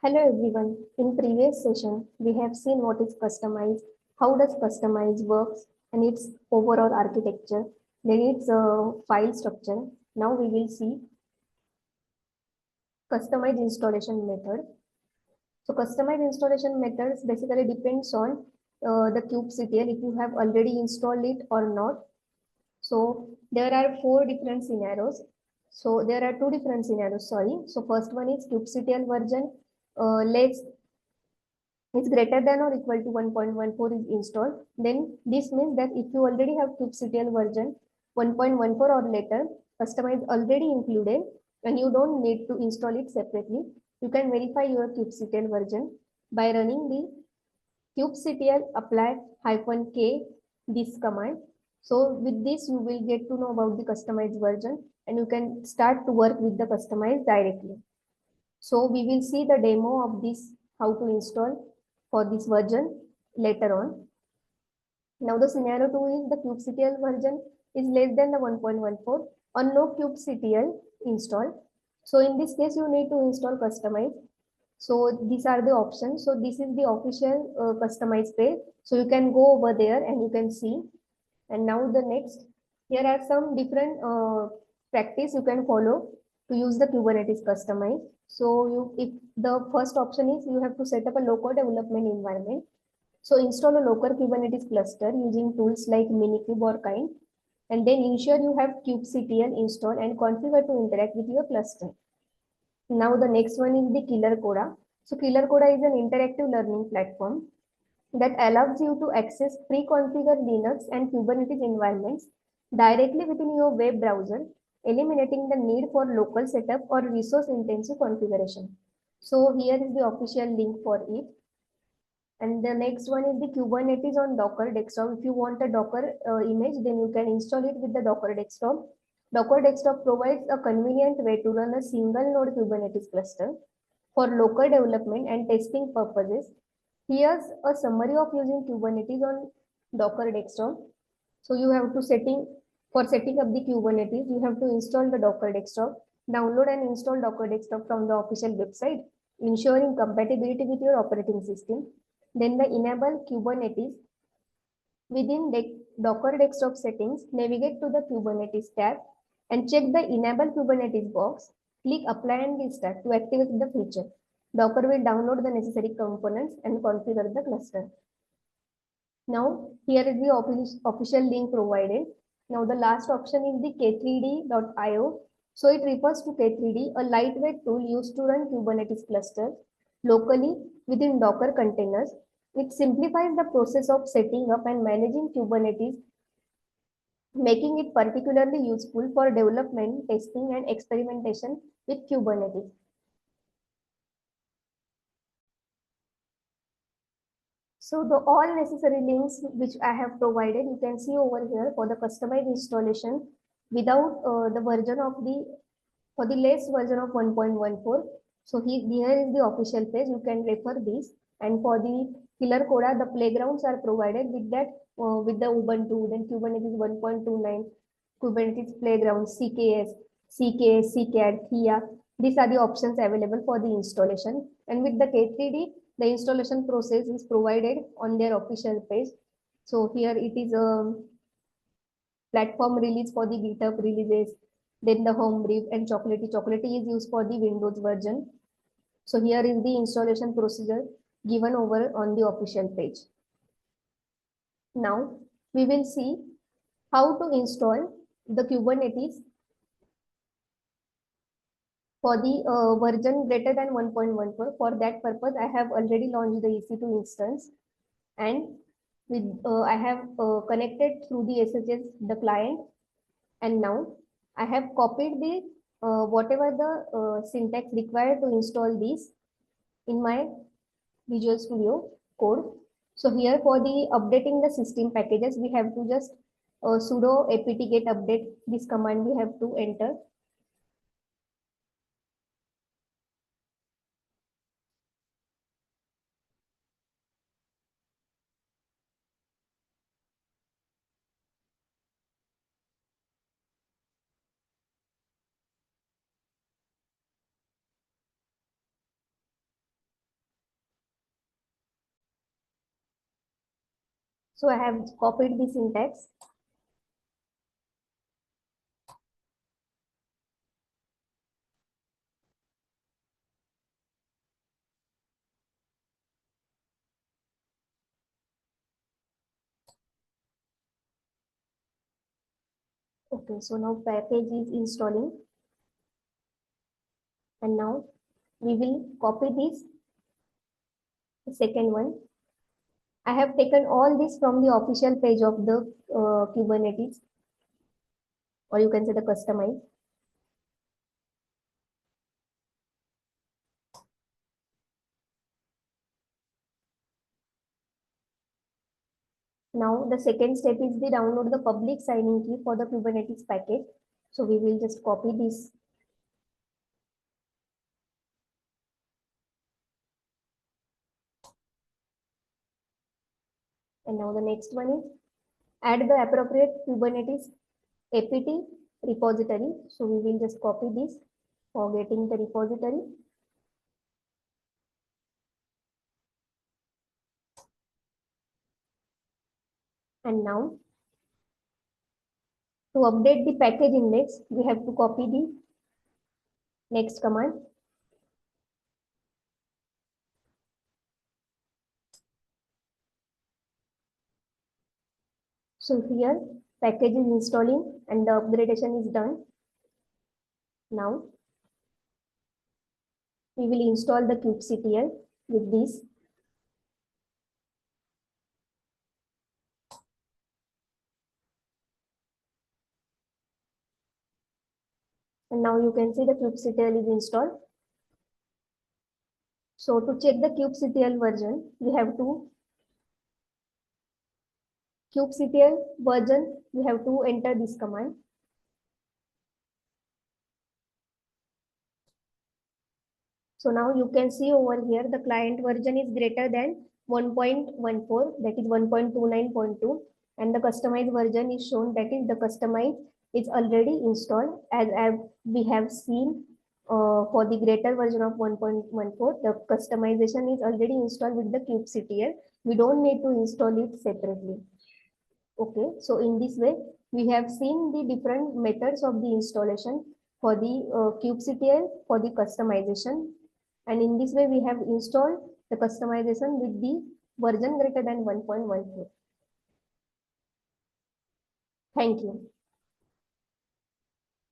Hello everyone. In previous session, we have seen what is Kustomize, how does Kustomize works, and its overall architecture, then its file structure. Now we will see Kustomize installation method. So Kustomize installation methods basically depends on the kubectl if you have already installed it or not. So there are four different scenarios. So there are two different scenarios. Sorry. So first one is kubectl version. Let's is greater than or equal to 1.14 is installed, then this means that if you already have kubectl version 1.14 or later, Kustomize already included, and you don't need to install it separately. You can verify your kubectl version by running the kubectl apply -k this command. So with this, you will get to know about the Kustomize version, and you can start to work with the Kustomize directly. So we will see the demo of this, how to install for this version later on. Now the scenario 2 is the kubectl version is less than the 1.14 or no kubectl installed. So in this case, you need to install Kustomize. So these are the options. So this is the official Kustomize page. So you can go over there and you can see. And now the next, here are some different practice you can follow to use the Kubernetes Kustomize. So if the first option is you have to set up a local development environment. So install a local Kubernetes cluster using tools like Minikube or Kind, and then ensure you have kubectl installed and configure to interact with your cluster. Now the next one is the Killer Coda. So Killer Coda is an interactive learning platform that allows you to access pre-configured Linux and Kubernetes environments directly within your web browser, eliminating the need for local setup or resource-intensive configuration. So here is the official link for it. And the next one is the Kubernetes on Docker desktop. If you want a Docker image, then you can install it with the Docker desktop. Docker desktop provides a convenient way to run a single node Kubernetes cluster for local development and testing purposes. Here's a summary of using Kubernetes on Docker desktop. So you have to for setting up the Kubernetes, you have to install the Docker desktop, download and install Docker desktop from the official website, ensuring compatibility with your operating system. Then the enable Kubernetes. Within the Docker desktop settings, navigate to the Kubernetes tab and check the enable Kubernetes box. Click apply and restart to activate the feature. Docker will download the necessary components and configure the cluster. Now, here is the official link provided. Now, the last option is the k3d.io. So, it refers to K3D, a lightweight tool used to run Kubernetes clusters locally within Docker containers. It simplifies the process of setting up and managing Kubernetes, making it particularly useful for development, testing, and experimentation with Kubernetes. So the all necessary links which I have provided, you can see over here for the customized installation without the version of for the less version of 1.14. So here is the official page. You can refer this. And for the Killer Coda, the playgrounds are provided with that with the Ubuntu, then Kubernetes 1.29, Kubernetes Playground, CKS, CKS, CCAD, THIA. These are the options available for the installation. And with the K3D, the installation process is provided on their official page. So here it is a platform release for the GitHub releases, then the home brief and chocolatey is used for the Windows version. So here is the installation procedure given over on the official page. Now we will see how to install the Kubernetes for the version greater than 1.14. For that purpose, I have already launched the EC2 instance, and I have connected through the SSH the client, and now I have copied the whatever the syntax required to install this in my Visual Studio code. So here for the updating the system packages, we have to just sudo apt-get update. This command we have to enter. So I have copied the syntax. Okay, so now package is installing, and now we will copy this second one. I have taken all this from the official page of the Kubernetes, or you can say the Kustomize. Now the second step is the download the public signing key for the Kubernetes package. So we will just copy this. And now the next one is add the appropriate Kubernetes apt repository. So we will just copy this for getting the repository. And now to update the package index, we have to copy the next command. So here package is installing and the upgradation is done. Now we will install the kubectl with this. And now you can see the kubectl is installed. So to check the kubectl version, we have to kubectl version, we have to enter this command. So now you can see over here the client version is greater than 1.14, that is 1.29.2, and the customized version is shown, that is the customized is already installed, as we have seen for the greater version of 1.14, the customization is already installed with the kubectl. We don't need to install it separately. Okay, so in this way, we have seen the different methods of the installation for the kubectl for the customization. And in this way, we have installed the customization with the version greater than 1.14. Thank you.